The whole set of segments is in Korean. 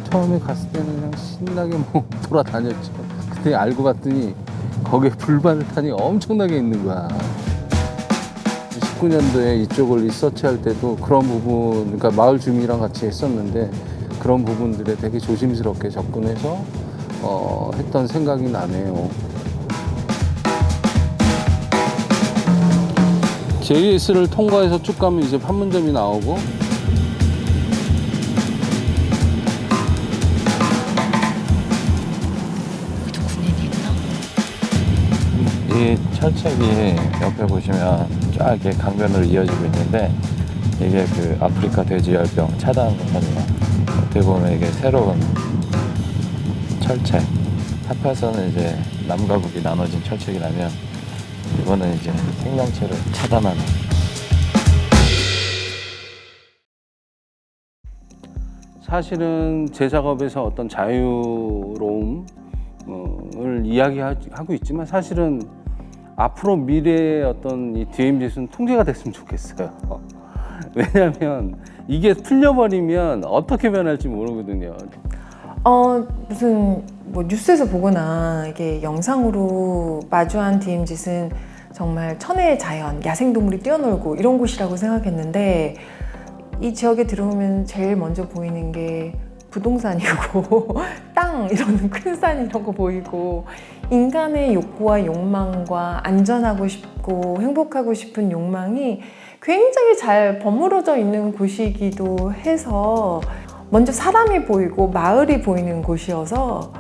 처음에 갔을 때는 그냥 신나게 뭐 돌아다녔죠. 그때 알고 봤더니 거기에 불발탄이 엄청나게 있는 거야. 19년도에 이쪽을 리서치할 때도 그런 부분, 그러니까 마을 주민이랑 같이 했었는데 그런 부분들에 되게 조심스럽게 접근해서 했던 생각이 나네요. JS를 통과해서 쭉 가면 이제 판문점이 나오고, 여기도 군인이 있나? 이 철책이 옆에 보시면 쫙 이렇게 강변으로 이어지고 있는데, 이게 그 아프리카 돼지열병 차단 공간이에요. 어떻게 보면 이게 새로운 철책. 타파서는 이제 남과 북이 나눠진 철책이라면, 이거는 이제 생명체를 차단하는. 사실은 제 작업에서 어떤 자유로움을 이야기하고 있지만 사실은 앞으로 미래의 어떤 이 DMZ는 통제가 됐으면 좋겠어요. 왜냐하면 이게 풀려버리면 어떻게 변할지 모르거든요. 무슨 뭐 뉴스에서 보거나 이게 영상으로 마주한 DMZ는 정말 천혜의 자연, 야생동물이 뛰어놀고 이런 곳이라고 생각했는데 이 지역에 들어오면 제일 먼저 보이는 게 부동산이고 땅 이런 큰 산 이런 거 보이고 인간의 욕구와 욕망과 안전하고 싶고 행복하고 싶은 욕망이 굉장히 잘 버무려져 있는 곳이기도 해서 먼저 사람이 보이고 마을이 보이는 곳이어서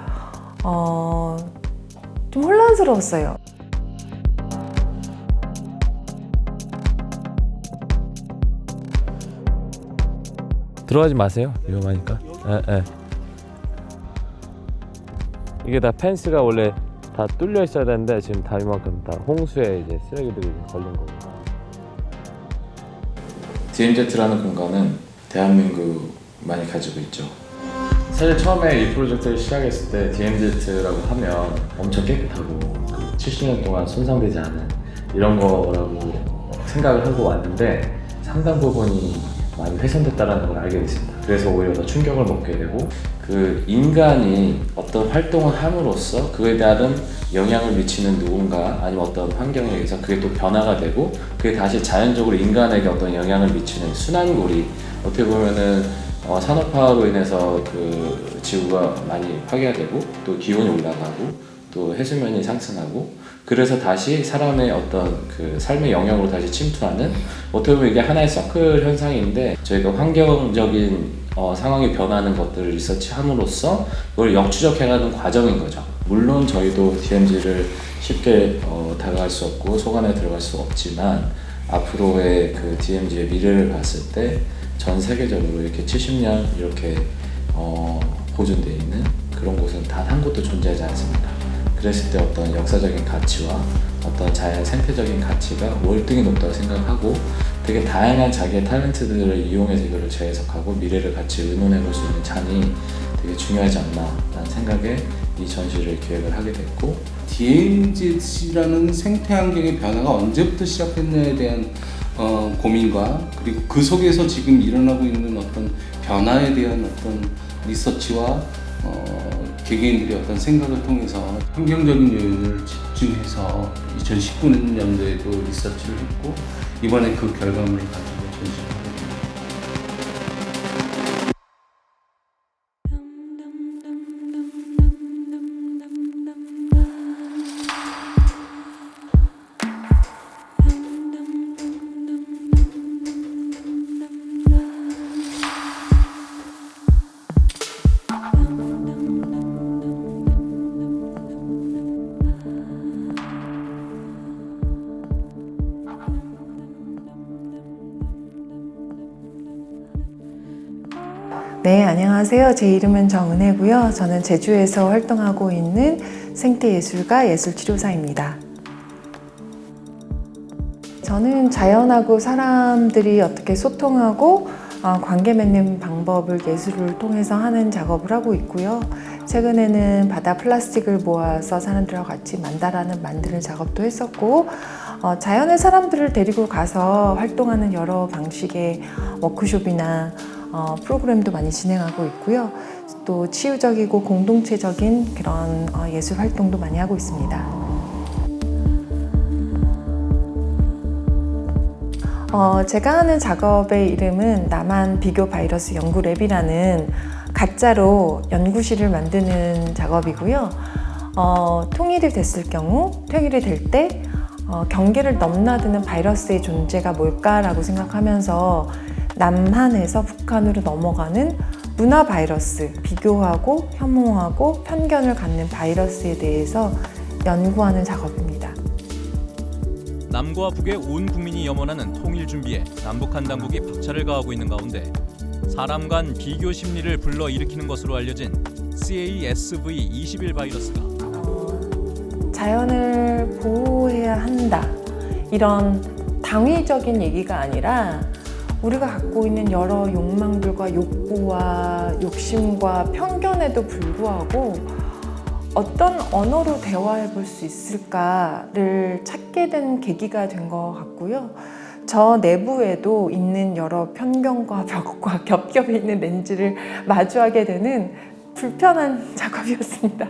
좀 혼란스러웠어요. 들어가지 마세요. 위험하니까. 예. 이게 다 펜스가 원래 다 뚫려 있어야 되는데 지금 다 이만큼 다 홍수에 이제 쓰레기들이 걸린 거고. DMZ라는 공간은 대한민국만이 가지고 있죠. 사실 처음에 이 프로젝트를 시작했을 때 DMZ라고 하면 엄청 깨끗하고 70년 동안 손상되지 않은 이런 거라고 생각을 하고 왔는데 상당 부분이 많이 훼손됐다는 걸 알게 됐습니다. 그래서 오히려 더 충격을 먹게 되고 그 인간이 어떤 활동을 함으로써 그에 따른 영향을 미치는 누군가 아니면 어떤 환경에 의해서 그게 또 변화가 되고 그게 다시 자연적으로 인간에게 어떤 영향을 미치는 순환고리 어떻게 보면은 산업화로 인해서 그 지구가 많이 파괴되고 또 기온이 올라가고 또 해수면이 상승하고 그래서 다시 사람의 어떤 그 삶의 영역으로 다시 침투하는 어떻게 보면 이게 하나의 서클 현상인데 저희가 환경적인 상황이 변하는 것들을 리서치함으로써 그걸 역추적해가는 과정인 거죠. 물론 저희도 DMZ를 쉽게 다가갈 수 없고 속안에 들어갈 수 없지만 앞으로의 그 DMZ의 미래를 봤을 때 전 세계적으로 이렇게 70년 이렇게 보존되어 있는 그런 곳은 단 한 곳도 존재하지 않습니다. 그랬을 때 어떤 역사적인 가치와 어떤 자연 생태적인 가치가 월등히 높다고 생각하고 되게 다양한 자기의 탤런트들을 이용해서 이거를 재해석하고 미래를 같이 의논해 볼 수 있는 잔이 되게 중요하지 않나라는 생각에 이 전시를 기획을 하게 됐고 DMZ라는 생태 환경의 변화가 언제부터 시작했냐에 대한 고민과 그리고 그 속에서 지금 일어나고 있는 어떤 변화에 대한 어떤 리서치와 개개인들의 어떤 생각을 통해서 환경적인 요인을 집중해서 2019년도에도 리서치를 했고 이번에 그 결과물을 가지고 전시를 하게 됩니다. 네, 안녕하세요. 제 이름은 정은혜고요. 저는 제주에서 활동하고 있는 생태예술가, 예술치료사입니다. 저는 자연하고 사람들이 어떻게 소통하고 관계 맺는 방법을 예술을 통해서 하는 작업을 하고 있고요. 최근에는 바다 플라스틱을 모아서 사람들하고 같이 만다라는 만드는 작업도 했었고 자연의 사람들을 데리고 가서 활동하는 여러 방식의 워크숍이나 프로그램도 많이 진행하고 있고요. 또 치유적이고 공동체적인 그런 예술 활동도 많이 하고 있습니다. 제가 하는 작업의 이름은 나만 비교 바이러스 연구랩이라는 가짜로 연구실을 만드는 작업이고요. 통일이 됐을 경우, 통일이 될 때 경계를 넘나드는 바이러스의 존재가 뭘까라고 생각하면서 남한에서 북한으로 넘어가는 문화 바이러스, 비교하고 혐오하고 편견을 갖는 바이러스에 대해서 연구하는 작업입니다. 남과 북의 온 국민이 염원하는 통일 준비에 남북한 당국이 박차를 가하고 있는 가운데 사람 간 비교 심리를 불러일으키는 것으로 알려진 CASV21 바이러스가 자연을 보호해야 한다, 이런 당위적인 얘기가 아니라 우리가 갖고 있는 여러 욕망들과 욕구와 욕심과 편견에도 불구하고 어떤 언어로 대화해 볼 수 있을까를 찾게 된 계기가 된 것 같고요. 저 내부에도 있는 여러 편견과 벽과 겹겹이 있는 렌즈를 마주하게 되는 불편한 작업이었습니다.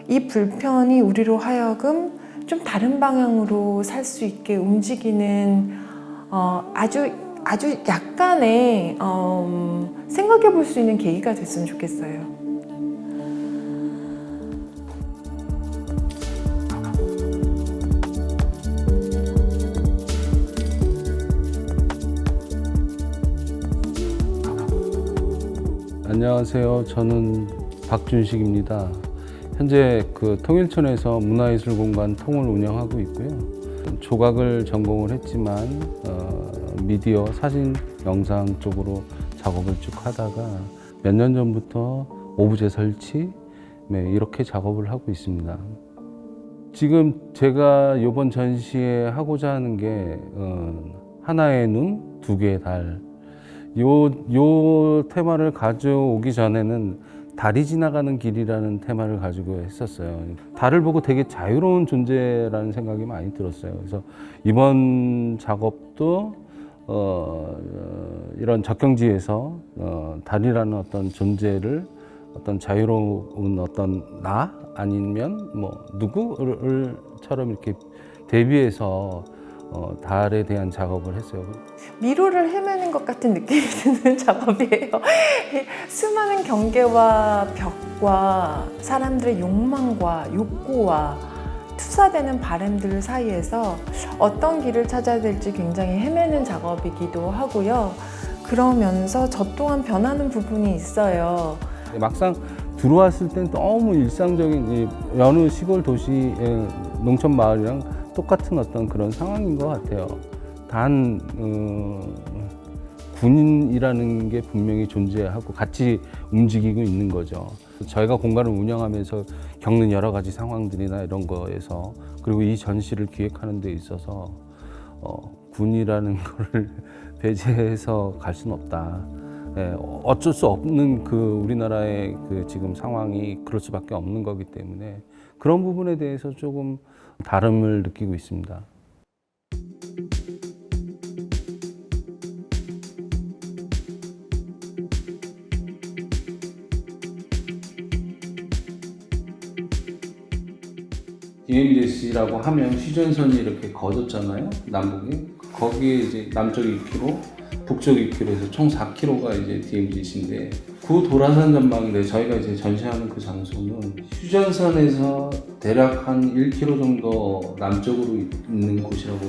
이 불편이 우리로 하여금 좀 다른 방향으로 살 수 있게 움직이는 아주 약간의 생각해 볼 수 있는 계기가 됐으면 좋겠어요. 안녕하세요. 저는 박준식입니다. 현재 그 통일촌에서 문화예술공간 통을 운영하고 있고요. 조각을 전공을 했지만 미디어, 사진, 영상 쪽으로 작업을 쭉 하다가 몇 년 전부터 오브제 설치 이렇게 작업을 하고 있습니다. 지금 제가 이번 전시에 하고자 하는 게 하나의 눈, 두 개의 달. 요 테마를 가져오기 전에는 달이 지나가는 길이라는 테마를 가지고 했었어요. 달을 보고 되게 자유로운 존재라는 생각이 많이 들었어요. 그래서 이번 작업도 이런 적경지에서 달이라는 어떤 존재를 어떤 자유로운 어떤 나 아니면 뭐 누구를처럼 이렇게 대비해서 달에 대한 작업을 했어요. 미로를 헤매는 것 같은 느낌이 드는 작업이에요. 수많은 경계와 벽과 사람들의 욕망과 욕구와 투사되는 바람들 사이에서 어떤 길을 찾아야 될지 굉장히 헤매는 작업이기도 하고요. 그러면서 저 또한 변하는 부분이 있어요. 막상 들어왔을 땐 너무 일상적인 여느 시골 도시 농촌 마을이랑 똑같은 어떤 그런 상황인 것 같아요. 단 군인이라는 게 분명히 존재하고 같이 움직이고 있는 거죠. 저희가 공간을 운영하면서 겪는 여러 가지 상황들이나 이런 거에서 그리고 이 전시를 기획하는 데 있어서 군이라는 거를 배제해서 갈 수는 없다. 어쩔 수 없는 그 우리나라의 그 지금 상황이 그럴 수밖에 없는 거기 때문에 그런 부분에 대해서 조금 다름을 느끼고 있습니다. DMZ라고 하면 휴전선이 이렇게 거뒀잖아요, 남북에. 거기에 이제 남쪽 2km, 북쪽 2km에서 총 4km가 이제 DMZ인데 그 도라산 전망인데 저희가 이제 전시하는 그 장소는 휴전선에서 대략 한 1km 정도 남쪽으로 있는 곳이라고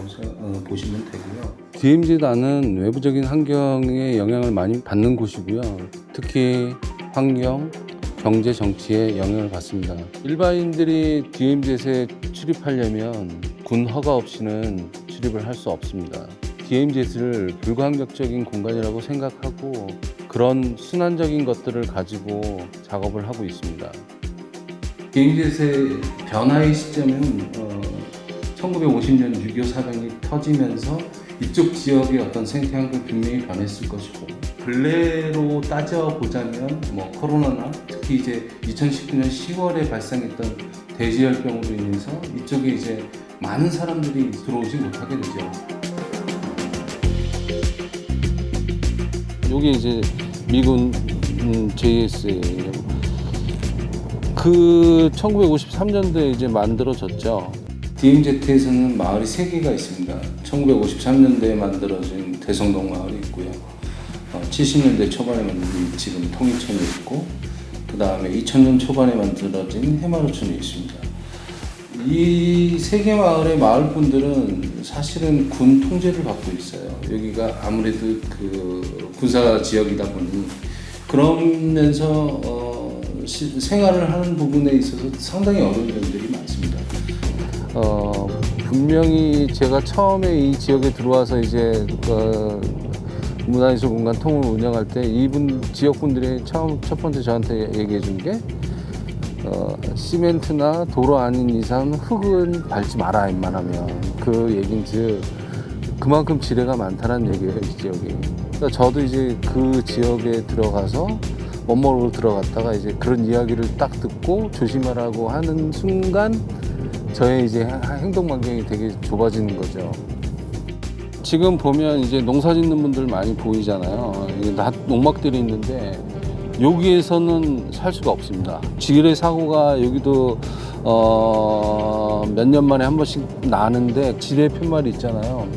보시면 되고요. DMZ는 외부적인 환경에 영향을 많이 받는 곳이고요. 특히 환경, 경제, 정치에 영향을 받습니다. 일반인들이 DMZ에 출입하려면 군 허가 없이는 출입을 할 수 없습니다. DMZ를 불가항력적인 공간이라고 생각하고 그런 순환적인 것들을 가지고 작업을 하고 있습니다. DMZ의 변화의 시점은 1950년 6.25 사변이 터지면서 이쪽 지역의 어떤 생태환경이 분명히 변했을 것이고 근래로 따져보자면 뭐 코로나나 특히 이제 2019년 10월에 발생했던 대지열병으로 인해서 이쪽에 이제 많은 사람들이 들어오지 못하게 되죠. 여기 이제 미군 JSA예요. 그 1953년도에 이제 만들어졌죠. DMZ에서는 마을이 3개가 있습니다. 1953년도에 만들어진 대성동 마을이 있고요. 70년대 초반에 만든 지금 통일천이 있고, 그 다음에 2000년 초반에 만들어진 해마루천이 있습니다. 이 3개 마을의 마을 분들은 사실은 군 통제를 받고 있어요. 여기가 아무래도 그 군사 지역이다 보니 그러면서 생활을 하는 부분에 있어서 상당히 어려운 점들이 많습니다. 분명히 제가 처음에 이 지역에 들어와서 이제 문화예술 공간 통을 운영할 때 이분 지역 분들이 첫 번째 저한테 얘기해 준 게 시멘트나 도로 아닌 이상 흙은 밟지 마라 웬만하면. 그 얘긴즉 그만큼 지뢰가 많다는 얘기예요, 이 지역이. 그러니까 저도 이제 그 지역에 들어가서 멋모르고 들어갔다가 이제 그런 이야기를 딱 듣고 조심하라고 하는 순간 저의 이제 행동 반경이 되게 좁아지는 거죠. 지금 보면 이제 농사 짓는 분들 많이 보이잖아요. 농막들이 있는데 여기에서는 살 수가 없습니다. 지뢰 사고가 여기도 몇 년 만에 한 번씩 나는데 지뢰 푯말이 있잖아요.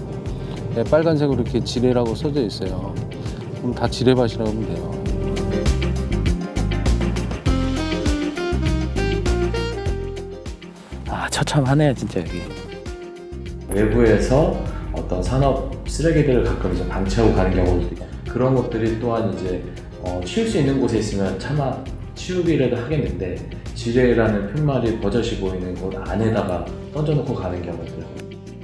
네, 빨간색으로 이렇게 지뢰라고 써져 있어요. 그럼 다 지뢰밭이라고 하면 돼요. 처참하네요 진짜 여기. 외부에서 어떤 산업 쓰레기들을 가끔 이제 방치하고 가는 경우도 있고, 그런 것들이 또한 이제 치울 수 있는 곳에 있으면 차마 치우기라도 하겠는데 지뢰라는 푯말이 버젓이 보이는 곳 안에다가 던져놓고 가는 경우들.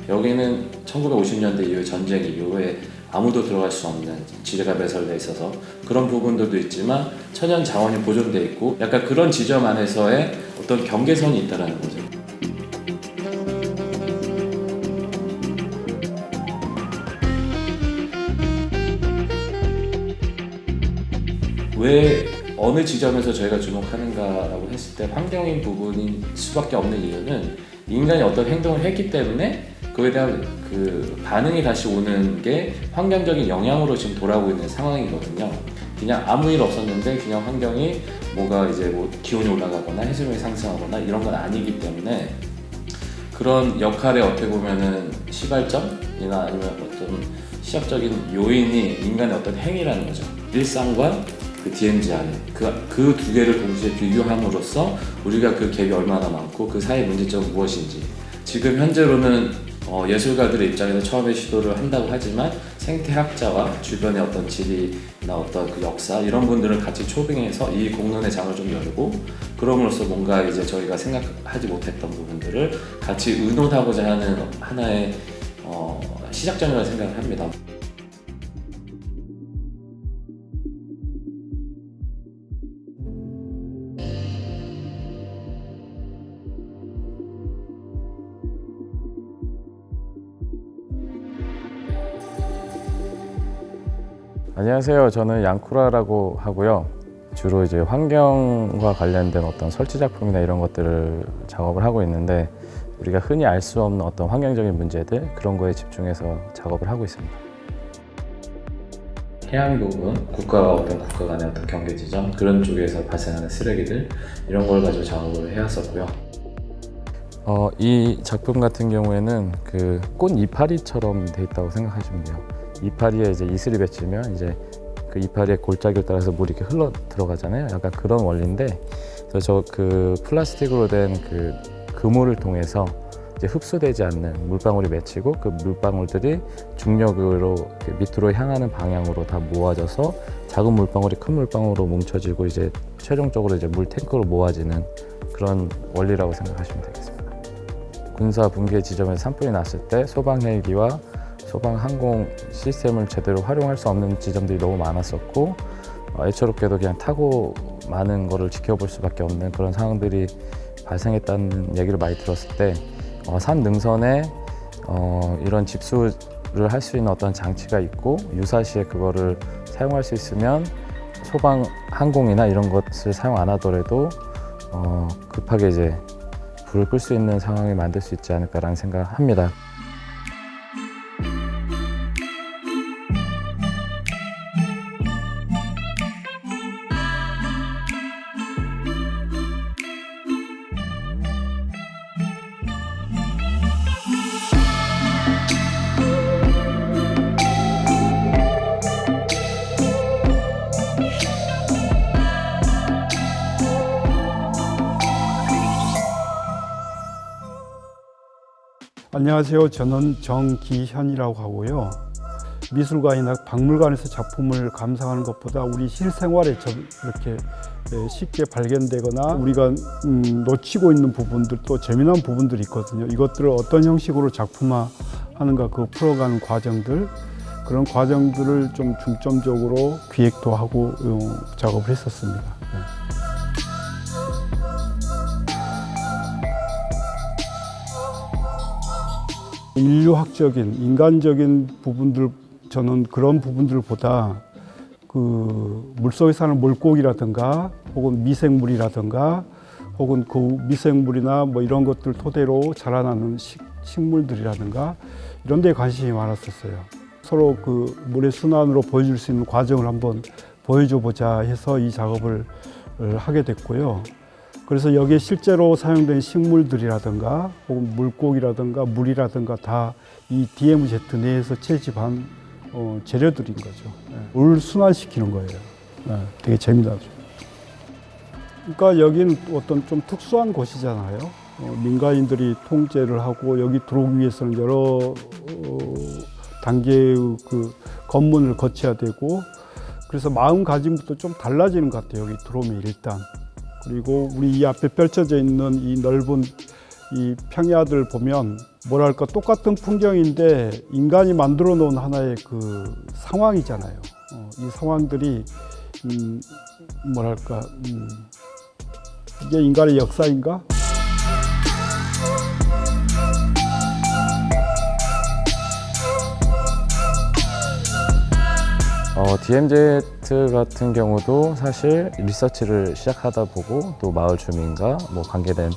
여기는 1950년대 이후 전쟁 이후에 아무도 들어갈 수 없는 지뢰가 매설돼 있어서 그런 부분들도 있지만 천연 자원이 보존돼 있고 약간 그런 지점 안에서의 어떤 경계선이 있다는 거죠. 왜 어느 지점에서 저희가 주목하는가라고 했을 때 환경인 부분인 수밖에 없는 이유는 인간이 어떤 행동을 했기 때문에 그에 대한 그 반응이 다시 오는 게 환경적인 영향으로 지금 돌아오고 있는 상황이거든요. 그냥 아무 일 없었는데 그냥 환경이 뭐가 이제 뭐 기온이 올라가거나 해수면이 상승하거나 이런 건 아니기 때문에 그런 역할의 어떻게 보면은 시발점이나 아니면 어떤 시작적인 요인이 인간의 어떤 행위라는 거죠. 일상과 그 DMZ 안에 그 두 개를 동시에 비교함으로써 우리가 그 갭이 얼마나 많고 그 사이의 문제점은 무엇인지 지금 현재로는 예술가들의 입장에서 처음에 시도를 한다고 하지만 생태학자와 주변의 어떤 지리나 어떤 그 역사 이런 분들을 같이 초빙해서 이 공론의 장을 좀 열고 그럼으로써 뭔가 이제 저희가 생각하지 못했던 부분들을 같이 의논하고자 하는 하나의 시작점이라고 생각을 합니다. 안녕하세요. 저는 양쿠라라고 하고요. 주로 이제 환경과 관련된 어떤 설치 작품이나 이런 것들을 작업을 하고 있는데 우리가 흔히 알 수 없는 어떤 환경적인 문제들 그런 거에 집중해서 작업을 하고 있습니다. 해안 부분, 국가와 어떤 국가 간의 어떤 경계 지점 그런 쪽에서 발생하는 쓰레기들 이런 걸 가지고 작업을 해왔었고요. 이 작품 같은 경우에는 그 꽃 이파리처럼 돼 있다고 생각하시면 돼요. 이파리에 이제 이슬이 맺히면 이제 그 이파리의 골짜기를 따라서 물이 이렇게 흘러 들어가잖아요. 약간 그런 원리인데, 그래서 저 그 플라스틱으로 된 그 그물을 통해서 이제 흡수되지 않는 물방울이 맺히고 그 물방울들이 중력으로 밑으로 향하는 방향으로 다 모아져서 작은 물방울이 큰 물방울로 뭉쳐지고 이제 최종적으로 이제 물 탱크로 모아지는 그런 원리라고 생각하시면 되겠습니다. 군사 붕괴 지점에서 산불이 났을 때 소방 헬기와 소방 항공 시스템을 제대로 활용할 수 없는 지점들이 너무 많았었고 애처롭게도 그냥 타고 많은 거를 지켜볼 수밖에 없는 그런 상황들이 발생했다는 얘기를 많이 들었을 때 산 능선에 이런 집수를 할 수 있는 어떤 장치가 있고 유사시에 그거를 사용할 수 있으면 소방 항공이나 이런 것을 사용 안 하더라도 급하게 이제 불을 끌 수 있는 상황을 만들 수 있지 않을까라는 생각을 합니다. 안녕하세요. 저는 정기현이라고 하고요. 미술관이나 박물관에서 작품을 감상하는 것보다 우리 실생활에 이렇게 쉽게 발견되거나 우리가 놓치고 있는 부분들, 또 재미난 부분들이 있거든요. 이것들을 어떤 형식으로 작품화하는가, 그 풀어가는 과정들, 그런 과정들을 좀 중점적으로 기획도 하고 작업을 했었습니다. 네. 인류학적인, 인간적인 부분들, 저는 그런 부분들보다 그 물속에 사는 물고기라든가 혹은 미생물이라든가 혹은 그 미생물이나 뭐 이런 것들 토대로 자라나는 식물들이라든가 이런 데 관심이 많았었어요. 서로 그 물의 순환으로 보여줄 수 있는 과정을 한번 보여줘 보자 해서 이 작업을 하게 됐고요. 그래서 여기에 실제로 사용된 식물들이라든가 혹은 물고기라든가 물이라든가 다 이 DMZ 내에서 채집한 재료들인 거죠. 물 순환시키는 거예요. 되게 재미나죠. 그러니까 여기는 어떤 좀 특수한 곳이잖아요. 민간인들이 통제를 하고 여기 들어오기 위해서는 여러 단계의 그 검문을 거쳐야 되고, 그래서 마음가짐부터 좀 달라지는 것 같아요. 여기 들어오면 일단. 그리고 우리 이 앞에 펼쳐져 있는 이 넓은 이 평야들 보면 뭐랄까 똑같은 풍경인데 인간이 만들어 놓은 하나의 그 상황이잖아요. 이 상황들이 뭐랄까 이게 인간의 역사인가? DMZ 같은 경우도 사실 리서치를 시작하다 보고 또 마을 주민과 뭐 관계된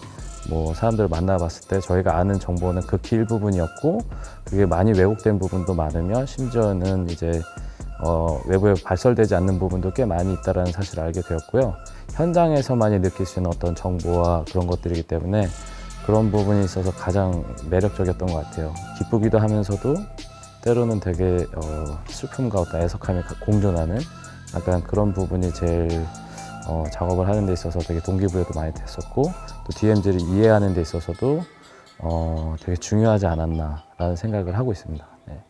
뭐 사람들을 만나봤을 때 저희가 아는 정보는 극히 일부분이었고, 그게 많이 왜곡된 부분도 많으며 심지어는 이제 외부에 발설되지 않는 부분도 꽤 많이 있다는 사실을 알게 되었고요. 현장에서만이 느낄 수 있는 어떤 정보와 그런 것들이기 때문에 그런 부분이 있어서 가장 매력적이었던 것 같아요. 기쁘기도 하면서도 때로는 되게 슬픔과 어떤 애석함이 공존하는 약간 그런 부분이 제일 작업을 하는 데 있어서 되게 동기부여도 많이 됐었고, 또 DMZ를 이해하는 데 있어서도 되게 중요하지 않았나라는 생각을 하고 있습니다. 네.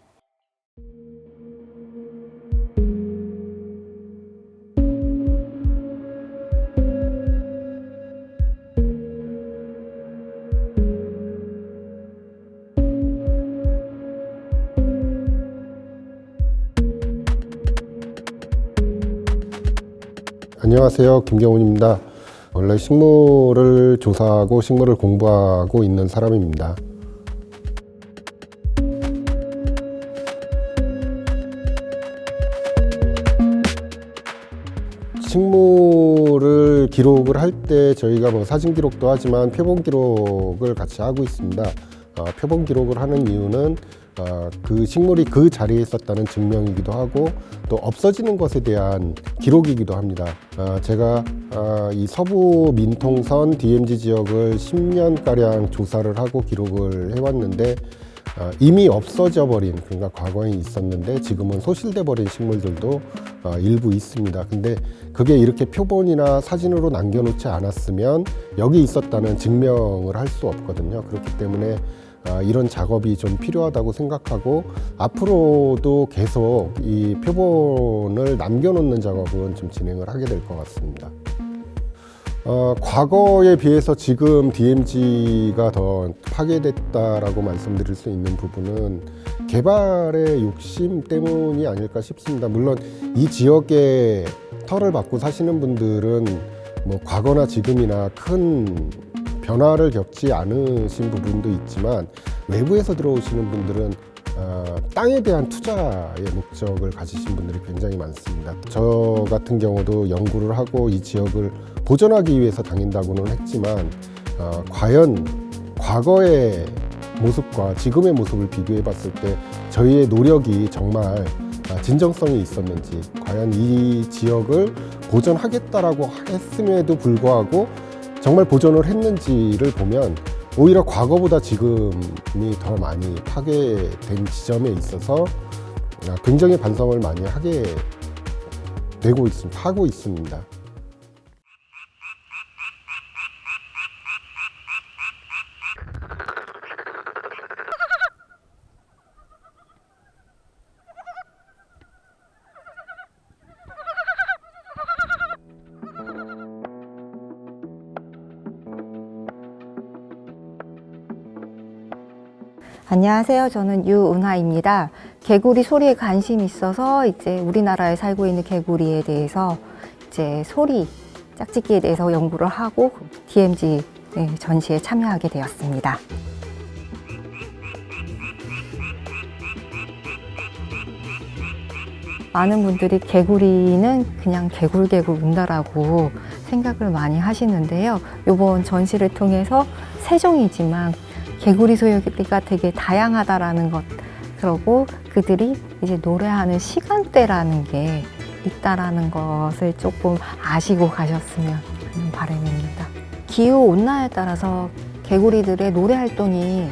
안녕하세요. 김경훈입니다. 원래 식물을 조사하고 식물을 공부하고 있는 사람입니다. 식물을 기록을 할 때 저희가 뭐 사진 기록도 하지만 표본 기록을 같이 하고 있습니다. 표본 기록을 하는 이유는 그 식물이 그 자리에 있었다는 증명이기도 하고 또 없어지는 것에 대한 기록이기도 합니다. 제가 이 서부 민통선 DMZ 지역을 10년가량 조사를 하고 기록을 해왔는데 이미 없어져 버린, 그러니까 과거에 있었는데 지금은 소실돼 버린 식물들도 일부 있습니다. 근데 그게 이렇게 표본이나 사진으로 남겨놓지 않았으면 여기 있었다는 증명을 할 수 없거든요. 그렇기 때문에 이런 작업이 좀 필요하다고 생각하고 앞으로도 계속 이 표본을 남겨놓는 작업은 좀 진행을 하게 될 것 같습니다. 과거에 비해서 지금 DMZ가 더 파괴됐다라고 말씀드릴 수 있는 부분은 개발의 욕심 때문이 아닐까 싶습니다. 물론 이 지역에 터를 받고 사시는 분들은 뭐 과거나 지금이나 큰 변화를 겪지 않으신 부분도 있지만 외부에서 들어오시는 분들은 땅에 대한 투자의 목적을 가지신 분들이 굉장히 많습니다. 저 같은 경우도 연구를 하고 이 지역을 보존하기 위해서 다닌다고는 했지만 과연 과거의 모습과 지금의 모습을 비교해 봤을 때 저희의 노력이 정말 진정성이 있었는지, 과연 이 지역을 보존하겠다라고 했음에도 불구하고 정말 보존을 했는지를 보면 오히려 과거보다 지금이 더 많이 파괴된 지점에 있어서 굉장히 반성을 많이 하고 있습니다. 안녕하세요. 저는 유은하입니다. 개구리 소리에 관심이 있어서 이제 우리나라에 살고 있는 개구리에 대해서 이제 소리, 짝짓기에 대해서 연구를 하고 DMZ 전시에 참여하게 되었습니다. 많은 분들이 개구리는 그냥 개굴개굴 운다라고 생각을 많이 하시는데요. 이번 전시를 통해서 세 종이지만 개구리 소리가 되게 다양하다라는 것, 그리고 그들이 이제 노래하는 시간대라는 게 있다라는 것을 조금 아시고 가셨으면 하는 바람입니다. 기후 온난화에 따라서 개구리들의 노래 활동이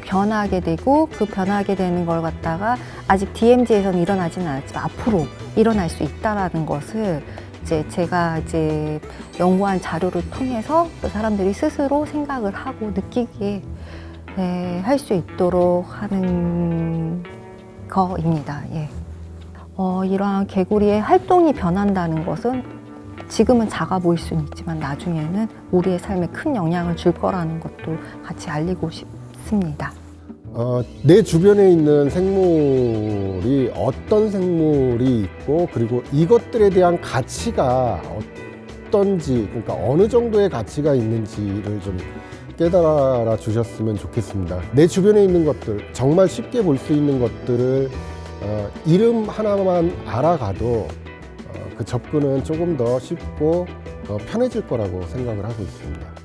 변하게 되고 그 변하게 되는 걸 갖다가 아직 DMZ에서는 일어나지는 않았지만 앞으로 일어날 수 있다라는 것을 제가 연구한 자료를 통해서 사람들이 스스로 생각을 하고 느끼게 할 수 있도록 하는 거입니다. 예. 이러한 개구리의 활동이 변한다는 것은 지금은 작아 보일 수는 있지만 나중에는 우리의 삶에 큰 영향을 줄 거라는 것도 같이 알리고 싶습니다. 내 주변에 있는 생물이 어떤 생물이 있고, 그리고 이것들에 대한 가치가 어떤지, 그러니까 어느 정도의 가치가 있는지를 좀 깨달아 주셨으면 좋겠습니다. 내 주변에 있는 것들, 정말 쉽게 볼 수 있는 것들을 이름 하나만 알아가도 그 접근은 조금 더 쉽고 편해질 거라고 생각을 하고 있습니다.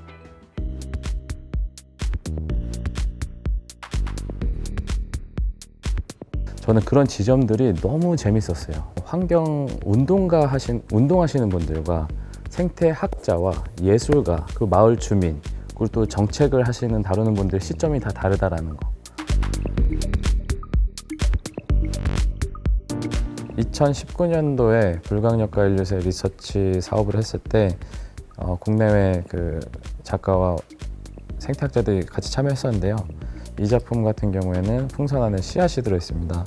저는 그런 지점들이 너무 재밌었어요. 환경 운동하시는 분들과 생태학자와 예술가, 그 마을 주민, 그리고 또 정책을 다루는 분들 시점이 다 다르다라는 거. 2019년도에 불광역과 인류세 리서치 사업을 했을 때 국내외 그 작가와 생태학자들이 같이 참여했었는데요. 이 작품 같은 경우에는 풍선 안에 씨앗이 들어있습니다.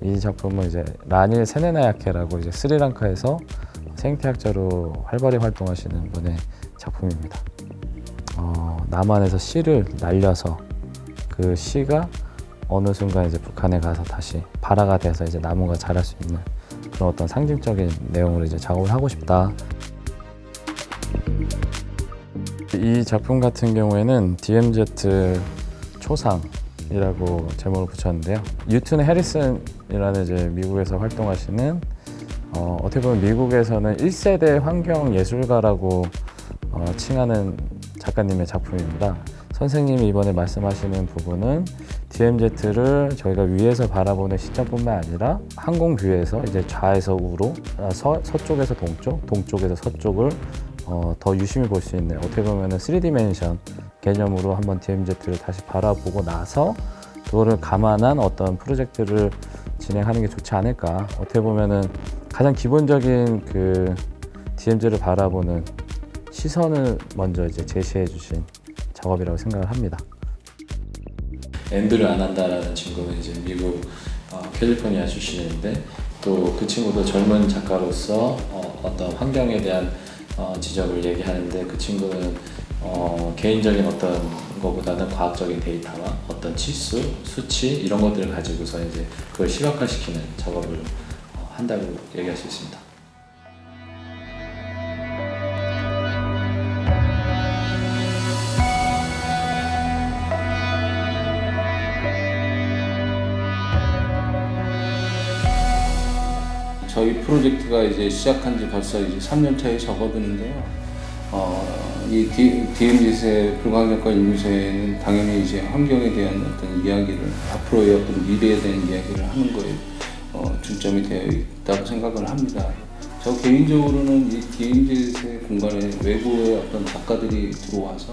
이 작품은 이제 라닐 세네나야케라고 이제 스리랑카에서 생태학자로 활발히 활동하시는 분의 작품입니다. 남한에서 씨를 날려서 그 씨가 어느 순간 이제 북한에 가서 다시 발화가 돼서 이제 나무가 자랄 수 있는 그런 어떤 상징적인 내용으로 이제 작업을 하고 싶다. 이 작품 같은 경우에는 DMZ 초상이라고 제목을 붙였는데요. 뉴튼 해리슨이라는 이제 미국에서 활동하시는 어떻게 보면 미국에서는 1세대 환경 예술가라고 칭하는 작가님의 작품입니다. 선생님이 이번에 말씀하시는 부분은 DMZ를 저희가 위에서 바라보는 시점뿐만 아니라 항공뷰에서 이제 좌에서 우로, 서쪽에서 동쪽, 동쪽에서 서쪽을 더 유심히 볼 수 있는, 어떻게 보면 3디멘션 개념으로 한번 DMZ를 다시 바라보고 나서 그거를 감안한 어떤 프로젝트를 진행하는 게 좋지 않을까. 어떻게 보면은 가장 기본적인 그 DMZ를 바라보는 시선을 먼저 이제 제시해 주신 작업이라고 생각을 합니다. 엔드를 안 한다라는 친구는 이제 미국 캘리포니아 출신인데, 또 그 친구도 젊은 작가로서 어떤 환경에 대한 지적을 얘기하는데, 그 친구는 개인적인 어떤 것보다는 과학적인 데이터와 어떤 치수, 수치 이런 것들을 가지고서 이제 그걸 시각화시키는 작업을 한다고 얘기할 수 있습니다. 저희 프로젝트가 이제 시작한 지 벌써 이제 3년 차에 접어드는데요. 이 DMZ의 불가항력과 인류세는 당연히 이제 환경에 대한 어떤 이야기를, 앞으로의 어떤 미래에 대한 이야기를 하는 거에 중점이 되어 있다고 생각을 합니다. 저 개인적으로는 이 DMZ의 공간에 외부의 어떤 작가들이 들어와서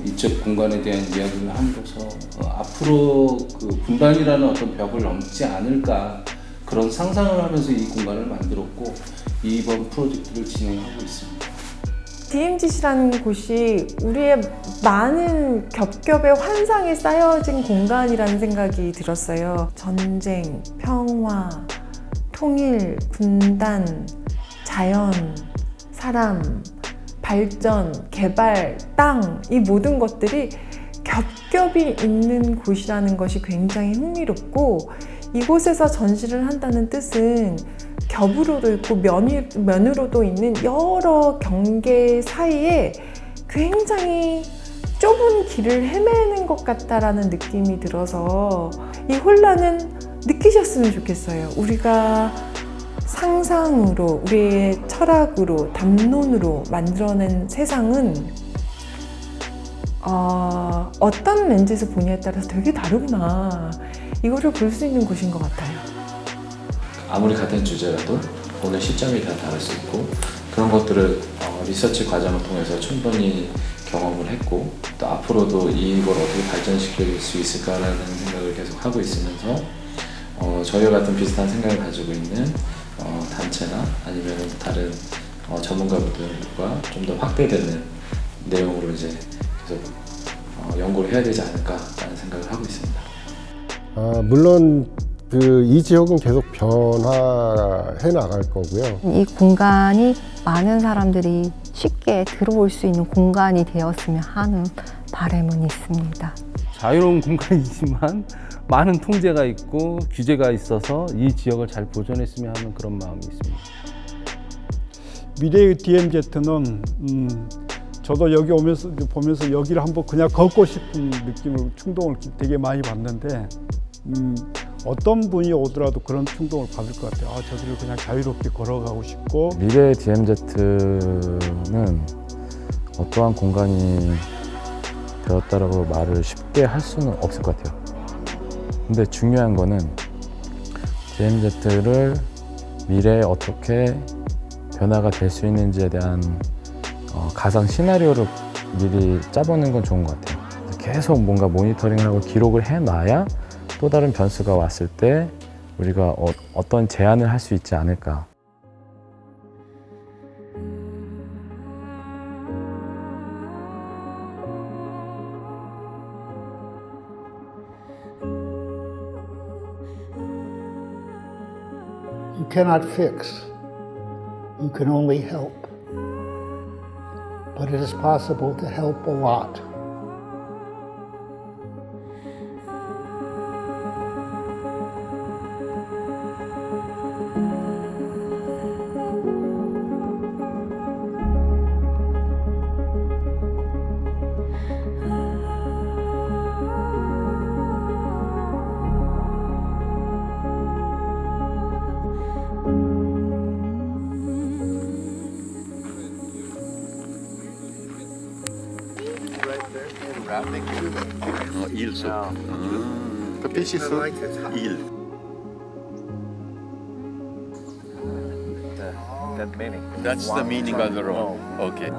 이쪽 공간에 대한 이야기를 함으로써 앞으로 그 분단이라는 어떤 벽을 넘지 않을까, 그런 상상을 하면서 이 공간을 만들었고 이번 프로젝트를 진행하고 있습니다. DMZ라는 곳이 우리의 많은 겹겹의 환상이 쌓여진 공간이라는 생각이 들었어요. 전쟁, 평화, 통일, 분단, 자연, 사람, 발전, 개발, 땅, 이 모든 것들이 겹겹이 있는 곳이라는 것이 굉장히 흥미롭고, 이곳에서 전시를 한다는 뜻은 겹으로도 있고 면으로도 있는 여러 경계 사이에 굉장히 좁은 길을 헤매는 것 같다라는 느낌이 들어서 이 혼란은 느끼셨으면 좋겠어요. 우리가 상상으로, 우리의 철학으로, 담론으로 만들어낸 세상은 어떤 렌즈에서 보냐에 따라서 되게 다르구나, 이거를 볼 수 있는 곳인 것 같아요. 아무리 같은 주제라도 보는 시점이 다 다를 수 있고, 그런 것들을 리서치 과정을 통해서 충분히 경험을 했고, 또 앞으로도 이걸 어떻게 발전시킬 수 있을까라는 생각을 계속 하고 있으면서 저희와 같은 비슷한 생각을 가지고 있는 단체나 아니면 다른 전문가분들과 좀 더 확대되는 내용으로 이제 계속 연구를 해야 되지 않을까라는 생각을 하고 있습니다. 물론 이 지역은 계속 변화해 나갈 거고요. 이 공간이 많은 사람들이 쉽게 들어올 수 있는 공간이 되었으면 하는 바람은 있습니다. 자유로운 공간이지만 많은 통제가 있고 규제가 있어서 이 지역을 잘 보존했으면 하는 그런 마음이 있습니다. 미래의 DMZ는 저도 여기 보면서 여기를 한번 그냥 걷고 싶은 느낌을, 충동을 되게 많이 받는데, 어떤 분이 오더라도 그런 충동을 받을 것 같아요. 저기를 그냥 자유롭게 걸어가고 싶고. 미래의 DMZ는 어떠한 공간이 되었다라고 말을 쉽게 할 수는 없을 것 같아요. 근데 중요한 거는 DMZ를 미래에 어떻게 변화가 될 수 있는지에 대한 가상 시나리오를 미리 짜보는 건 좋은 것 같아요. 계속 뭔가 모니터링을 하고 기록을 해놔야 또 다른 변수가 왔을 때 우리가 어떤 제안을 할 수 있지 않을까. You cannot fix, you can only help. But it is possible to help a lot. The fish is eel. That meaning. That's the meaning of the rope. Okay.